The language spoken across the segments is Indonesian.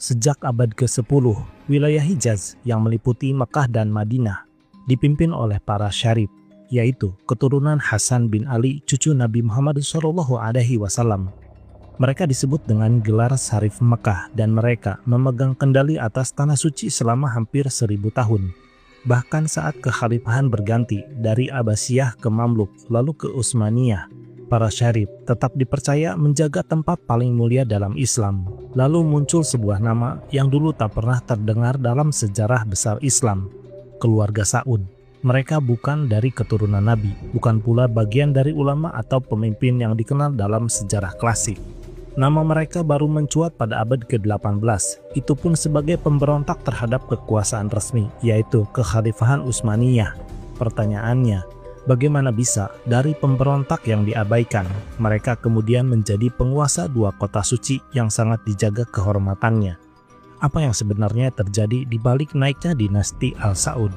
Sejak abad ke-10, wilayah Hijaz yang meliputi Mekah dan Madinah dipimpin oleh para syarif, yaitu keturunan Hasan bin Ali, cucu Nabi Muhammad SAW. Mereka disebut dengan gelar Syarif Mekah dan mereka memegang kendali atas tanah suci selama hampir 1000 tahun. Bahkan saat kekhalifahan berganti dari Abbasiyah ke Mamluk lalu ke Utsmaniyah, para syarif tetap dipercaya menjaga tempat paling mulia dalam Islam. Lalu muncul sebuah nama yang dulu tak pernah terdengar dalam sejarah besar Islam, keluarga Saud. Mereka bukan dari keturunan Nabi, bukan pula bagian dari ulama atau pemimpin yang dikenal dalam sejarah klasik. Nama mereka baru mencuat pada abad ke-18, itu pun sebagai pemberontak terhadap kekuasaan resmi, yaitu kekhalifahan Utsmaniyah. Pertanyaannya, bagaimana bisa dari pemberontak yang diabaikan, mereka kemudian menjadi penguasa dua kota suci yang sangat dijaga kehormatannya? Apa yang sebenarnya terjadi di balik naiknya dinasti Al-Saud?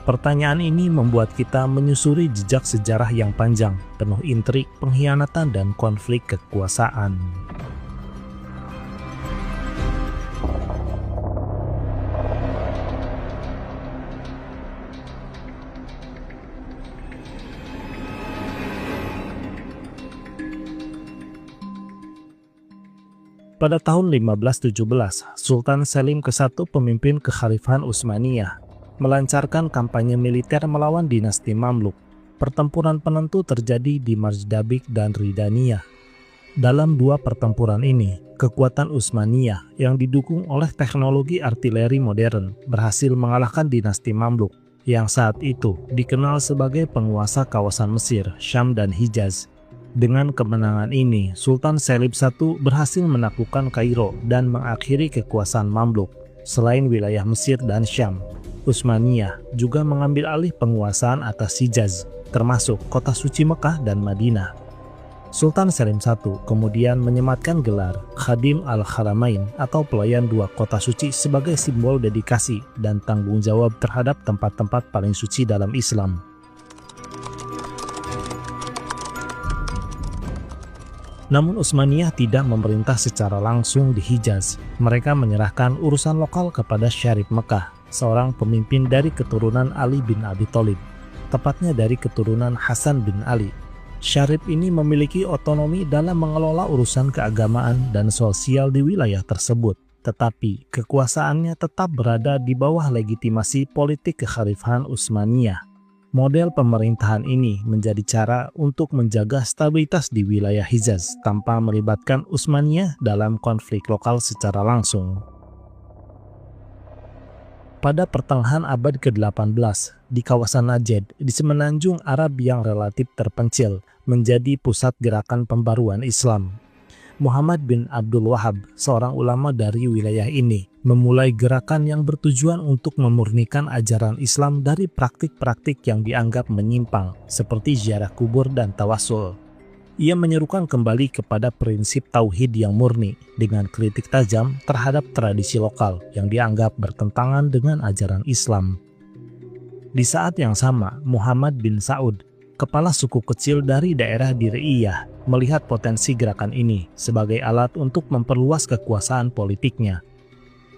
Pertanyaan ini membuat kita menyusuri jejak sejarah yang panjang, penuh intrik, pengkhianatan, dan konflik kekuasaan. Pada tahun 1517, Sultan Selim ke-1, pemimpin kekhalifahan Utsmaniyah, melancarkan kampanye militer melawan dinasti Mamluk. Pertempuran penentu terjadi di Marjdabik dan Ridaniyah. Dalam dua pertempuran ini, kekuatan Utsmaniyah yang didukung oleh teknologi artileri modern berhasil mengalahkan dinasti Mamluk yang saat itu dikenal sebagai penguasa kawasan Mesir, Syam, dan Hijaz. Dengan kemenangan ini, Sultan Selim I berhasil menaklukkan Kairo dan mengakhiri kekuasaan Mamluk. Selain wilayah Mesir dan Syam, Utsmaniyah juga mengambil alih penguasaan atas Hijaz, termasuk kota suci Mekah dan Madinah. Sultan Selim I kemudian menyematkan gelar Khadim al-Haramain atau pelayan dua kota suci sebagai simbol dedikasi dan tanggung jawab terhadap tempat-tempat paling suci dalam Islam. Namun Utsmaniyah tidak memerintah secara langsung di Hijaz. Mereka menyerahkan urusan lokal kepada Syarif Mekah, seorang pemimpin dari keturunan Ali bin Abi Thalib, tepatnya dari keturunan Hasan bin Ali. Syarif ini memiliki otonomi dalam mengelola urusan keagamaan dan sosial di wilayah tersebut, tetapi kekuasaannya tetap berada di bawah legitimasi politik kekhalifahan Utsmaniyah. Model pemerintahan ini menjadi cara untuk menjaga stabilitas di wilayah Hijaz tanpa melibatkan Utsmaniyah dalam konflik lokal secara langsung. Pada pertengahan abad ke-18, di kawasan Najd, di semenanjung Arab yang relatif terpencil, menjadi pusat gerakan pembaruan Islam. Muhammad bin Abdul Wahhab, seorang ulama dari wilayah ini, memulai gerakan yang bertujuan untuk memurnikan ajaran Islam dari praktik-praktik yang dianggap menyimpang, seperti ziarah kubur dan tawassul. Ia menyerukan kembali kepada prinsip tauhid yang murni dengan kritik tajam terhadap tradisi lokal yang dianggap bertentangan dengan ajaran Islam. Di saat yang sama, Muhammad bin Saud, kepala suku kecil dari daerah Diriyah, melihat potensi gerakan ini sebagai alat untuk memperluas kekuasaan politiknya.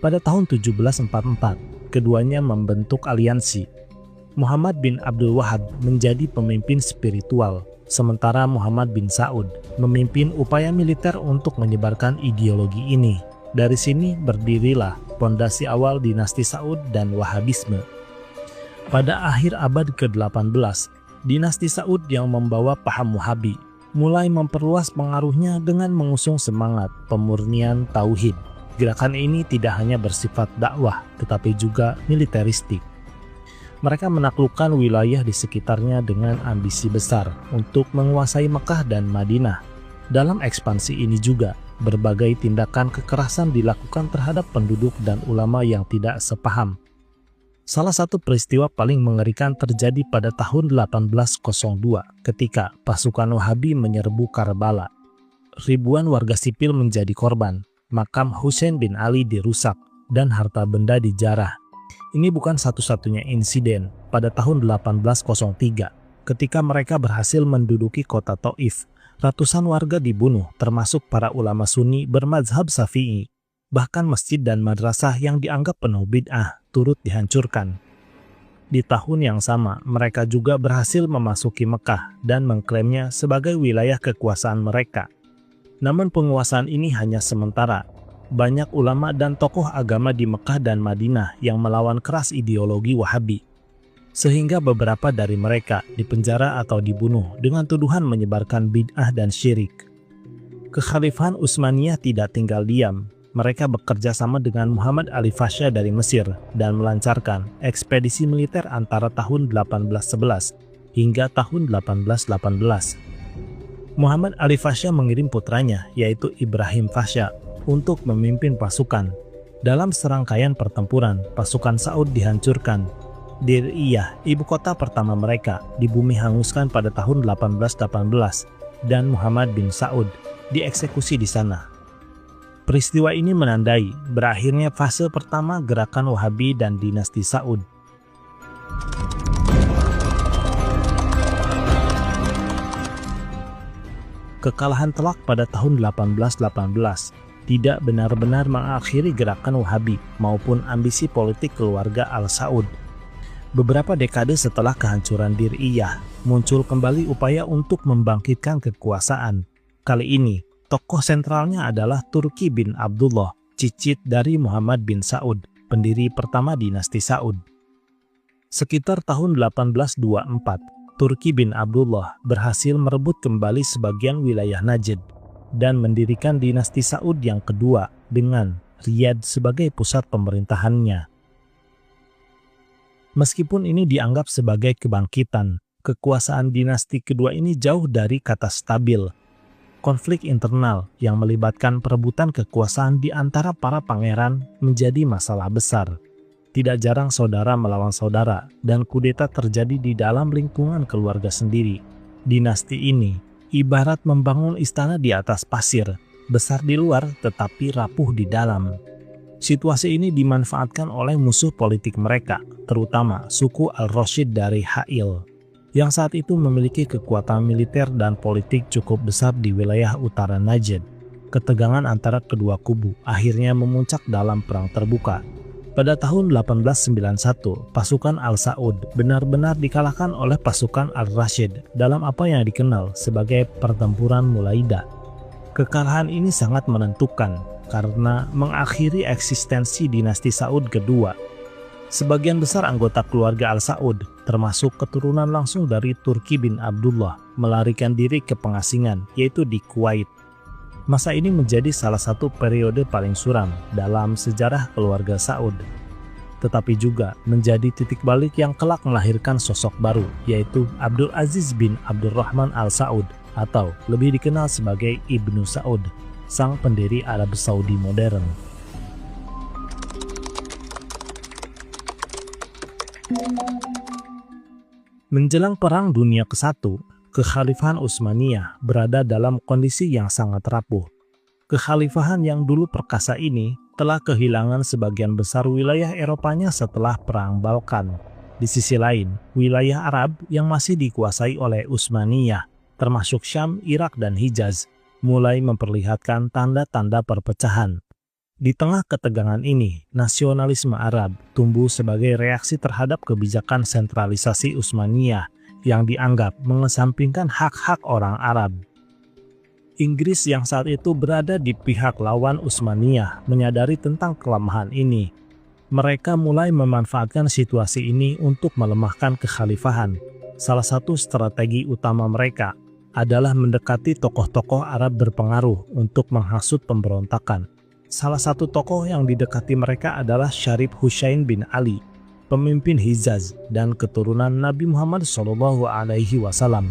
Pada tahun 1744, keduanya membentuk aliansi. Muhammad bin Abdul Wahhab menjadi pemimpin spiritual, sementara Muhammad bin Saud memimpin upaya militer untuk menyebarkan ideologi ini. Dari sini berdirilah pondasi awal dinasti Saud dan Wahhabisme. Pada akhir abad ke-18, dinasti Saud yang membawa paham Wahabi mulai memperluas pengaruhnya dengan mengusung semangat pemurnian tauhid. Gerakan ini tidak hanya bersifat dakwah, tetapi juga militeristik. Mereka menaklukkan wilayah di sekitarnya dengan ambisi besar untuk menguasai Mekah dan Madinah. Dalam ekspansi ini juga, berbagai tindakan kekerasan dilakukan terhadap penduduk dan ulama yang tidak sepaham. Salah satu peristiwa paling mengerikan terjadi pada tahun 1802 ketika pasukan Wahabi menyerbu Karbala. Ribuan warga sipil menjadi korban, makam Husain bin Ali dirusak, dan harta benda dijarah. Ini bukan satu-satunya insiden. Pada tahun 1803, ketika mereka berhasil menduduki kota Taif, ratusan warga dibunuh, termasuk para ulama Sunni bermadzhab Syafi'i. Bahkan masjid dan madrasah yang dianggap penuh bid'ah turut dihancurkan. Di tahun yang sama, mereka juga berhasil memasuki Mekah dan mengklaimnya sebagai wilayah kekuasaan mereka. Namun penguasaan ini hanya sementara. Banyak ulama dan tokoh agama di Mekah dan Madinah yang melawan keras ideologi Wahabi, sehingga beberapa dari mereka dipenjara atau dibunuh dengan tuduhan menyebarkan bid'ah dan syirik. Kekhalifahan Utsmaniyah tidak tinggal diam. Mereka bekerja sama dengan Muhammad Ali Pasha dari Mesir dan melancarkan ekspedisi militer antara tahun 1811 hingga tahun 1818. Muhammad Ali Pasha mengirim putranya, yaitu Ibrahim Pasha, untuk memimpin pasukan. Dalam serangkaian pertempuran, pasukan Saud dihancurkan. Dir Iyah, ibu kota pertama mereka, di bumi hanguskan pada tahun 1818 dan Muhammad bin Saud dieksekusi di sana. Peristiwa ini menandai berakhirnya fase pertama gerakan Wahabi dan dinasti Saud. Kekalahan telak pada tahun 1818 tidak benar-benar mengakhiri gerakan Wahabi maupun ambisi politik keluarga Al-Saud. Beberapa dekade setelah kehancuran Dir Iyah, muncul kembali upaya untuk membangkitkan kekuasaan. Kali ini, tokoh sentralnya adalah Turki bin Abdullah, cicit dari Muhammad bin Saud, pendiri pertama dinasti Saud. Sekitar tahun 1824, Turki bin Abdullah berhasil merebut kembali sebagian wilayah Najd dan mendirikan dinasti Saud yang kedua dengan Riyadh sebagai pusat pemerintahannya. Meskipun ini dianggap sebagai kebangkitan, kekuasaan dinasti kedua ini jauh dari kata stabil. Konflik internal yang melibatkan perebutan kekuasaan di antara para pangeran menjadi masalah besar. Tidak jarang saudara melawan saudara dan kudeta terjadi di dalam lingkungan keluarga sendiri. Dinasti ini ibarat membangun istana di atas pasir, besar di luar tetapi rapuh di dalam. Situasi ini dimanfaatkan oleh musuh politik mereka, terutama suku Al-Rashid dari Ha'il, yang saat itu memiliki kekuatan militer dan politik cukup besar di wilayah utara Najd. Ketegangan antara kedua kubu akhirnya memuncak dalam perang terbuka. Pada tahun 1891, pasukan Al-Saud benar-benar dikalahkan oleh pasukan Al-Rashid dalam apa yang dikenal sebagai Pertempuran Mulaida. Kekalahan ini sangat menentukan karena mengakhiri eksistensi dinasti Saud kedua. Sebagian besar anggota keluarga Al-Saud, termasuk keturunan langsung dari Turki bin Abdullah, melarikan diri ke pengasingan, yaitu di Kuwait. Masa ini menjadi salah satu periode paling suram dalam sejarah keluarga Saud, tetapi juga menjadi titik balik yang kelak melahirkan sosok baru, yaitu Abdul Aziz bin Abdurrahman Al-Saud, atau lebih dikenal sebagai Ibnu Saud, sang pendiri Arab Saudi modern. Menjelang Perang Dunia ke-1, Kekhalifahan Utsmaniyah berada dalam kondisi yang sangat rapuh. Kekhalifahan yang dulu perkasa ini telah kehilangan sebagian besar wilayah Eropanya setelah Perang Balkan. Di sisi lain, wilayah Arab yang masih dikuasai oleh Utsmaniyah, termasuk Syam, Irak, dan Hijaz, mulai memperlihatkan tanda-tanda perpecahan. Di tengah ketegangan ini, nasionalisme Arab tumbuh sebagai reaksi terhadap kebijakan sentralisasi Utsmaniyah yang dianggap mengesampingkan hak-hak orang Arab. Inggris yang saat itu berada di pihak lawan Utsmaniyah menyadari tentang kelemahan ini. Mereka mulai memanfaatkan situasi ini untuk melemahkan kekhalifahan. Salah satu strategi utama mereka adalah mendekati tokoh-tokoh Arab berpengaruh untuk menghasut pemberontakan. Salah satu tokoh yang didekati mereka adalah Syarif Husain bin Ali, pemimpin Hijaz dan keturunan Nabi Muhammad SAW.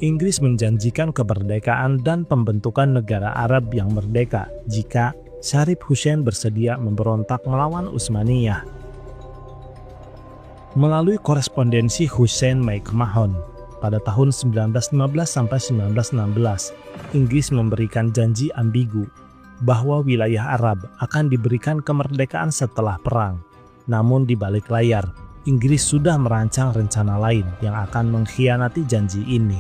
Inggris menjanjikan kemerdekaan dan pembentukan negara Arab yang merdeka jika Syarif Husain bersedia memberontak melawan Utsmaniyah. Melalui korespondensi Hussein McMahon pada tahun 1915-1916, Inggris memberikan janji ambigu bahwa wilayah Arab akan diberikan kemerdekaan setelah perang. Namun di balik layar, Inggris sudah merancang rencana lain yang akan mengkhianati janji ini.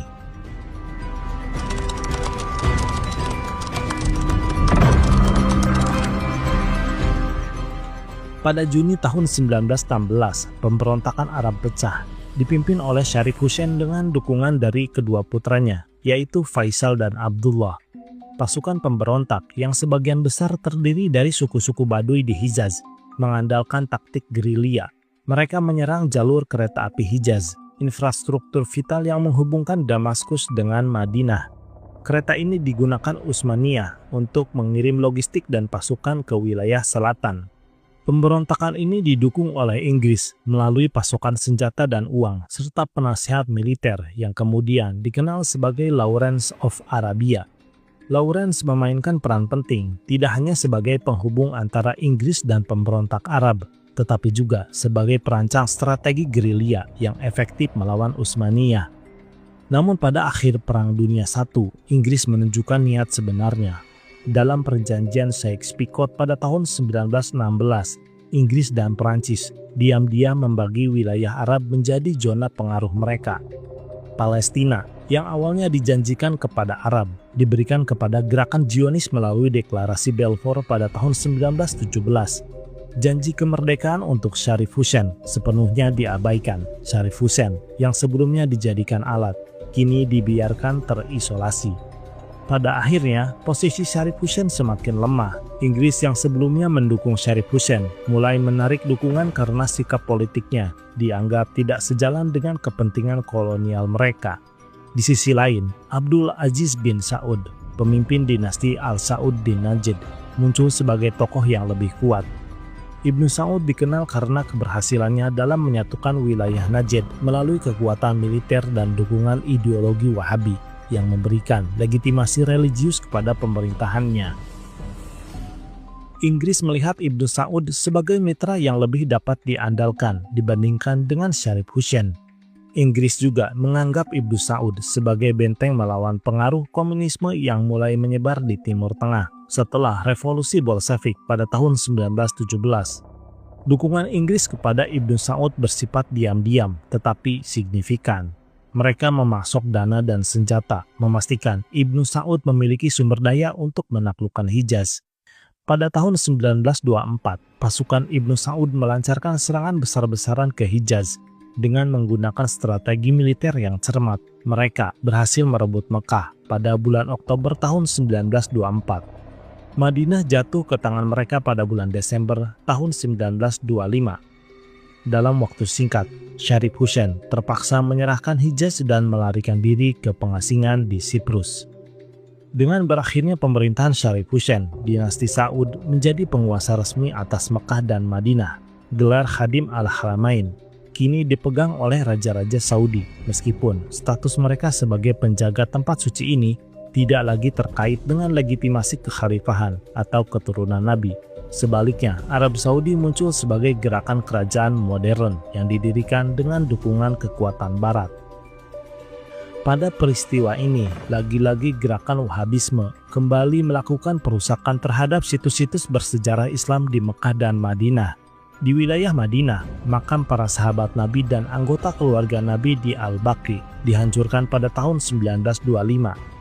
Pada Juni tahun 1916, pemberontakan Arab pecah, dipimpin oleh Syarif Hussein dengan dukungan dari kedua putranya, yaitu Faisal dan Abdullah. Pasukan pemberontak yang sebagian besar terdiri dari suku-suku Baduy di Hijaz, mengandalkan taktik gerilya. Mereka menyerang jalur kereta api Hijaz, infrastruktur vital yang menghubungkan Damaskus dengan Madinah. Kereta ini digunakan Utsmaniyah untuk mengirim logistik dan pasukan ke wilayah selatan. Pemberontakan ini didukung oleh Inggris melalui pasokan senjata dan uang, serta penasihat militer yang kemudian dikenal sebagai Lawrence of Arabia. Lawrence memainkan peran penting, tidak hanya sebagai penghubung antara Inggris dan pemberontak Arab, tetapi juga sebagai perancang strategi gerilya yang efektif melawan Utsmaniyah. Namun pada akhir Perang Dunia I, Inggris menunjukkan niat sebenarnya. Dalam perjanjian Sykes-Picot pada tahun 1916, Inggris dan Prancis diam-diam membagi wilayah Arab menjadi zona pengaruh mereka. Palestina, yang awalnya dijanjikan kepada Arab, diberikan kepada gerakan Zionis melalui deklarasi Balfour pada tahun 1917. Janji kemerdekaan untuk Syarif Hussein sepenuhnya diabaikan. Syarif Hussein, yang sebelumnya dijadikan alat, kini dibiarkan terisolasi. Pada akhirnya, posisi Syarif Hussein semakin lemah. Inggris yang sebelumnya mendukung Syarif Hussein mulai menarik dukungan karena sikap politiknya dianggap tidak sejalan dengan kepentingan kolonial mereka. Di sisi lain, Abdul Aziz bin Saud, pemimpin dinasti Al Saud bin Najd, muncul sebagai tokoh yang lebih kuat. Ibnu Saud dikenal karena keberhasilannya dalam menyatukan wilayah Najd melalui kekuatan militer dan dukungan ideologi Wahabi yang memberikan legitimasi religius kepada pemerintahannya. Inggris melihat Ibnu Saud sebagai mitra yang lebih dapat diandalkan dibandingkan dengan Syarif Hussein. Inggris juga menganggap Ibnu Saud sebagai benteng melawan pengaruh komunisme yang mulai menyebar di Timur Tengah setelah revolusi Bolshevik pada tahun 1917. Dukungan Inggris kepada Ibnu Saud bersifat diam-diam tetapi signifikan. Mereka memasok dana dan senjata, memastikan Ibnu Saud memiliki sumber daya untuk menaklukkan Hijaz. Pada tahun 1924, pasukan Ibnu Saud melancarkan serangan besar-besaran ke Hijaz. Dengan menggunakan strategi militer yang cermat, mereka berhasil merebut Mekah pada bulan Oktober tahun 1924. Madinah jatuh ke tangan mereka pada bulan Desember tahun 1925. Dalam waktu singkat, Syarif Hussein terpaksa menyerahkan Hijaz dan melarikan diri ke pengasingan di Siprus. Dengan berakhirnya pemerintahan Syarif Hussein, dinasti Saud menjadi penguasa resmi atas Mekah dan Madinah. Gelar Khadim al-Haramain kini dipegang oleh raja-raja Saudi, meskipun status mereka sebagai penjaga tempat suci ini tidak lagi terkait dengan legitimasi kekhalifahan atau keturunan Nabi. Sebaliknya, Arab Saudi muncul sebagai gerakan kerajaan modern yang didirikan dengan dukungan kekuatan Barat. Pada peristiwa ini, lagi-lagi gerakan Wahhabisme kembali melakukan perusakan terhadap situs-situs bersejarah Islam di Mekah dan Madinah. Di wilayah Madinah, makam para sahabat Nabi dan anggota keluarga Nabi di Al-Baqi dihancurkan pada tahun 1925,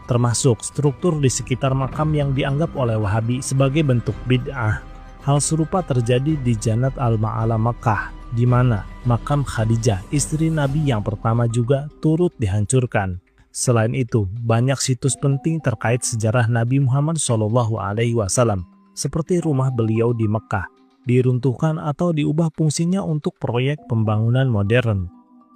termasuk struktur di sekitar makam yang dianggap oleh Wahabi sebagai bentuk bid'ah. Hal serupa terjadi di Jannat Al-Ma'ala Mekah, di mana makam Khadijah, istri Nabi yang pertama juga turut dihancurkan. Selain itu, banyak situs penting terkait sejarah Nabi Muhammad SAW, seperti rumah beliau di Mekah, diruntuhkan atau diubah fungsinya untuk proyek pembangunan modern.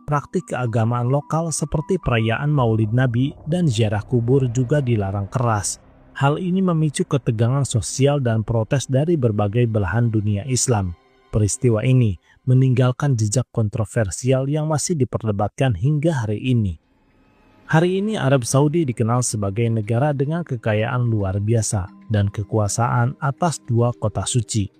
Praktik keagamaan lokal seperti perayaan Maulid Nabi dan ziarah kubur juga dilarang keras. Hal ini memicu ketegangan sosial dan protes dari berbagai belahan dunia Islam. Peristiwa ini meninggalkan jejak kontroversial yang masih diperdebatkan hingga hari ini. Hari ini Arab Saudi dikenal sebagai negara dengan kekayaan luar biasa dan kekuasaan atas dua kota suci.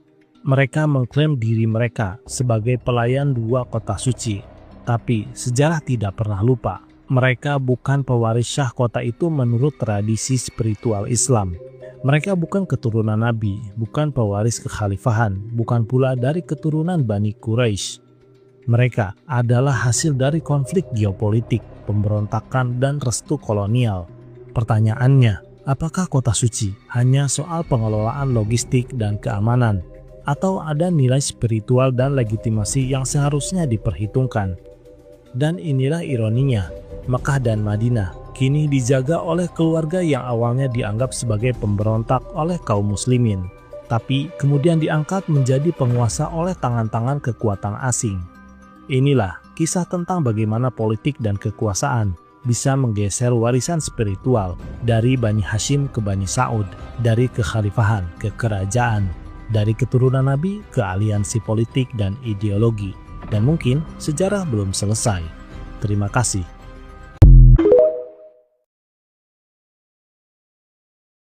Mereka mengklaim diri mereka sebagai pelayan dua kota suci, tapi sejarah tidak pernah lupa. Mereka bukan pewaris syah kota itu menurut tradisi spiritual Islam. Mereka bukan keturunan Nabi, bukan pewaris kekhalifahan, bukan pula dari keturunan Bani Quraisy. Mereka adalah hasil dari konflik geopolitik, pemberontakan, dan restu kolonial. Pertanyaannya, apakah kota suci hanya soal pengelolaan logistik dan keamanan? atau ada nilai spiritual dan legitimasi yang seharusnya diperhitungkan. Dan inilah ironinya, Mekah dan Madinah kini dijaga oleh keluarga yang awalnya dianggap sebagai pemberontak oleh kaum muslimin, tapi kemudian diangkat menjadi penguasa oleh tangan-tangan kekuatan asing. Inilah kisah tentang bagaimana politik dan kekuasaan bisa menggeser warisan spiritual dari Bani Hashim ke Bani Saud, dari kekhalifahan ke kerajaan, dari keturunan Nabi ke aliansi politik dan ideologi. Dan mungkin sejarah belum selesai. Terima kasih.